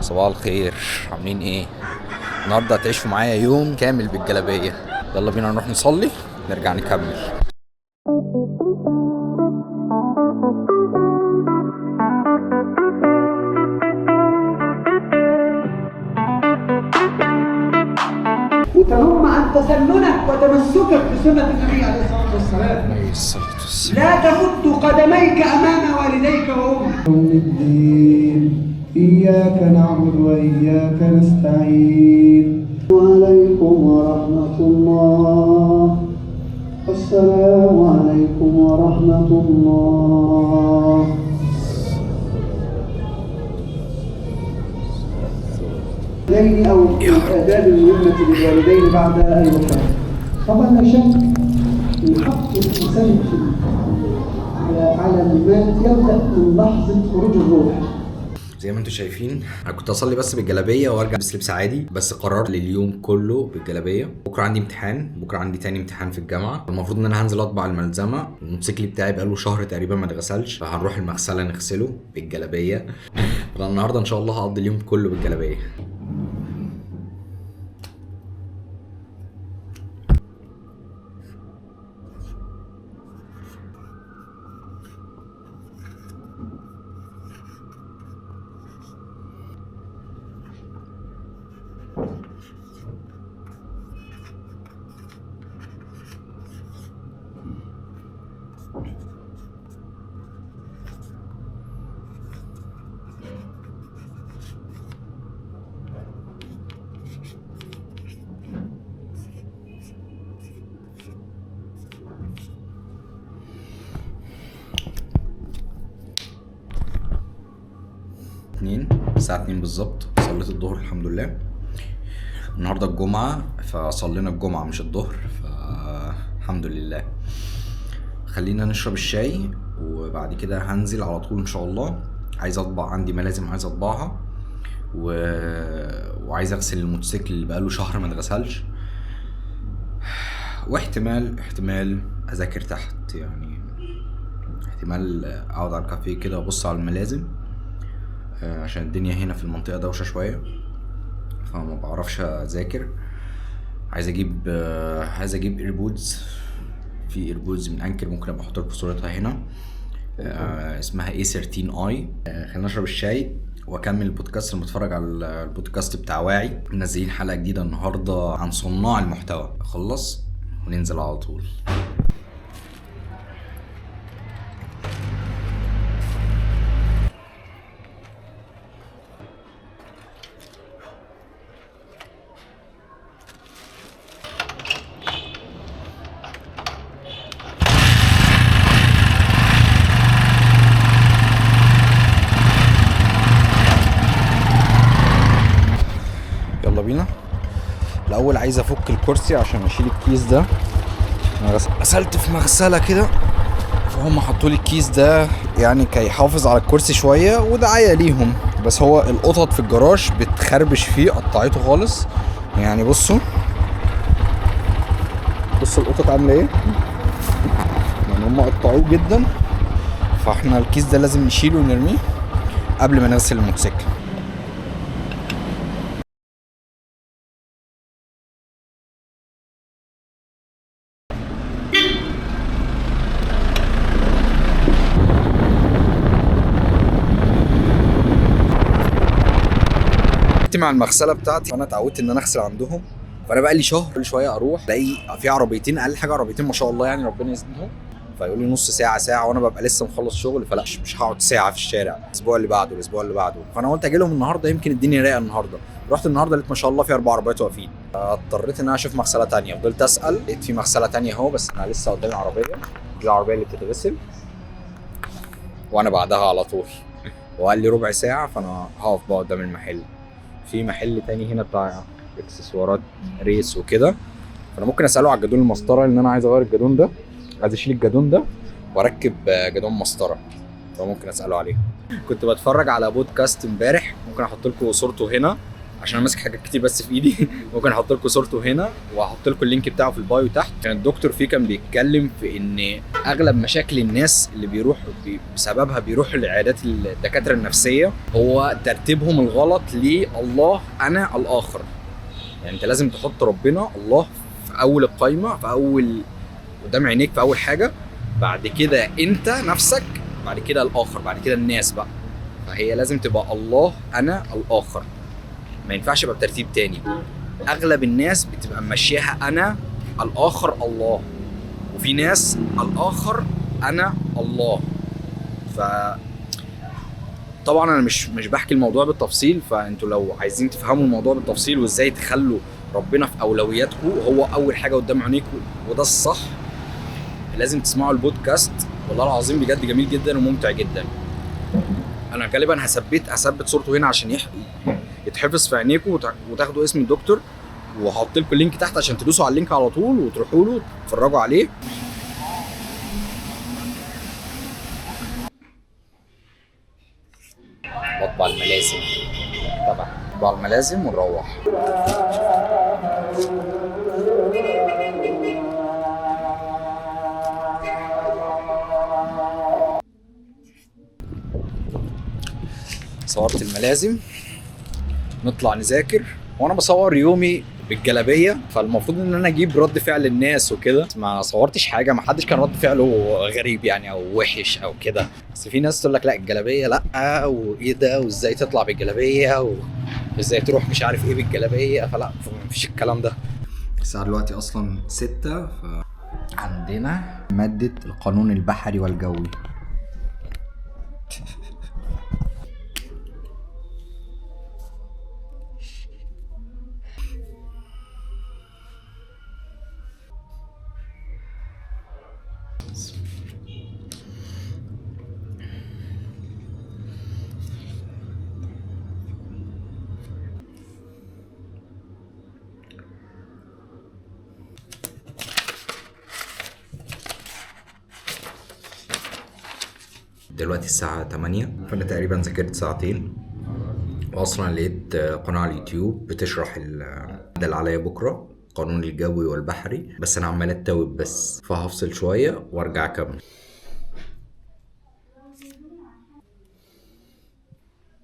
صباح الخير، عاملين ايه؟ النهارده هتعيشوا معايا يوم كامل بالجلابيه. يلا بينا نروح نصلي نرجع نكمل. وتنم عن تسننك وتمسكك بسنة النبي عليه الصلاة والسلام. عليه الصلاة والسلام. لا تمد قدميك أمام والديك وأمك. يوم الدين إياك نعبد وإياك نستعين. وعليكم ورحمة الله. السلام عليكم ورحمة الله. أو الآداب المهمة للوالدين بعد الوفاة. طبعا لا شك من حق الإنسان على المات يبدأ من لحظة خروج الروح. زي ما انتم شايفين انا كنت اصلي بس بالجلابيه وارجع بس لبس عادي، بس قررت لليوم كله بالجلابيه. بكره عندي امتحان، بكره عندي تاني امتحان في الجامعه. المفروض ان انا هنزل اطبع الملزمه. الموتوسيكل بتاعي بقاله شهر تقريبا ما اتغسلش، فهنروح المغسله نغسله بالجلابيه. فانا النهارده ان شاء الله هقضي اليوم كله بالجلابيه. الساعة 2 بالظبط صليت الظهر الحمد لله. النهارده الجمعة فصلينا الجمعة مش الظهر، فالحمد لله. خلينا نشرب الشاي وبعد كده هنزل على طول ان شاء الله. عايز اطبع، عندي ملازم عايز اطبعها وعايز اغسل الموتوسيكل اللي بقاله شهر ما اتغسلش، واحتمال اذاكر تحت، يعني احتمال اقعد على الكافيه كده وابص على الملازم عشان الدنيا هنا في المنطقة دوشة شوية فما بعرفش اذاكر. عايز اجيب ايربودز، في ايربودز من انكر ممكن ابقى احط لكم صورتها هنا. اسمها A13i. خلينا نشرب الشاي واكمل البودكاست. اللي بتفرج على البودكاست بتاع واعي منزلين حلقة جديدة النهاردة عن صناع المحتوى. اخلص وننزل على طول. يلا بينا. الاول عايز افك الكرسي عشان اشيل الكيس ده. انا غسلت في مغسله كده فهم حطوا لي الكيس ده يعني كي يحافظ على الكرسي شويه ودعايه ليهم، بس هو القطط في الجراج بتخربش فيه، قطعته خالص. يعني بصوا القطط عامله ايه، يعني هم قطعوه جدا. فاحنا الكيس ده لازم نشيله ونرميه قبل ما نغسل الموتوسيكل. مع المغسله بتاعتي انا اتعودت ان انا اغسل عندهم، فانا بقى لي شهر كل شويه اروح الاقي في عربيتين، اقل حاجه عربيتين ما شاء الله يعني ربنا يسندهم. فيقول لي نص ساعه وانا ببقى لسه مخلص شغل، فلا مش هقعد ساعه في الشارع. الاسبوع اللي بعده فانا قلت اجي لهم النهارده يمكن الدنيا رايقه النهارده. رحت النهارده لقيت ما شاء الله في 4 عربيات واقفين، اضطريت ان انا اشوف مغسله تانية. فضلت اسال لقيت في مغسله تانية اهو، بس انا لسه قدامي عربيه، دي العربيه اللي بتتغسل وانا بعدها على طول. وقال لي ربع ساعه، فانا هقف بقى قدام المحل. في محل تاني هنا بتاع اكسسوارات ريس وكده، فانا ممكن اساله على الجدون المسطره، لان انا عايز اغير الجدون ده، عايز اشيل الجدون ده واركب جدون مسطره، فممكن اساله عليه. كنت بتفرج على بودكاست امبارح، ممكن احط لكم صورته هنا، عشان انا ماسك حاجات كتير بس في ايدي. ممكن احط لكم صورته هنا واحط لكم اللينك بتاعه في البايو تحت. كان الدكتور فيه كان بيتكلم في ان اغلب مشاكل الناس اللي بسببها بيروحوا لعيادات الدكاتره النفسيه هو ترتيبهم الغلط لله انا الاخر. يعني انت لازم تحط ربنا الله في اول القايمه، في اول قدام عينيك، في اول حاجه، بعد كده انت نفسك، بعد كده الاخر، بعد كده الناس بقى. فهي لازم تبقى الله انا الاخر، ما ينفعش يبقى بترتيب تاني. اغلب الناس بتبقى ماشياها انا الاخر الله، وفي ناس الاخر انا الله. ف طبعا انا مش بحكي الموضوع بالتفصيل، فانتوا لو عايزين تفهموا الموضوع بالتفصيل وازاي تخلوا ربنا في اولوياتكم هو اول حاجه قدام عينيكم وده الصح، لازم تسمعوا البودكاست. والله العظيم بجد جميل جدا وممتع جدا. انا غالبا هثبت صورته هنا عشان يتحفظ في عينيكم وتاخدوا اسم الدكتور، وهحط لكم اللينك تحت عشان تدوسوا على اللينك على طول وتروحوا له تتفرجوا عليه. بطبع الملازم طبعا، بطبع الملازم ونروح. صورت الملازم، نطلع نذاكر. وانا بصور يومي بالجلابيه، فالمفروض ان انا اجيب رد فعل الناس وكده. ما صورتش حاجه، ما حدش كان رد فعله غريب يعني او وحش او كده. بس في ناس تقول لك لا الجلابيه لا، وايه ده، وازاي تطلع بالجلابيه، وازاي تروح مش عارف ايه بالجلابيه. فلا، مفيش الكلام ده. الساعه دلوقتي اصلا 6، عندنا ماده القانون البحري والجوي. دلوقتي الساعة 8، فأنا تقريبا ذاكرت ساعتين. وأصلا لقيت قناة على اليوتيوب بتشرح ده اللي عليا بكرة، قانون الجوي والبحري، بس أنا عمال أتوب بس، فهفصل شوية وأرجع أكمل.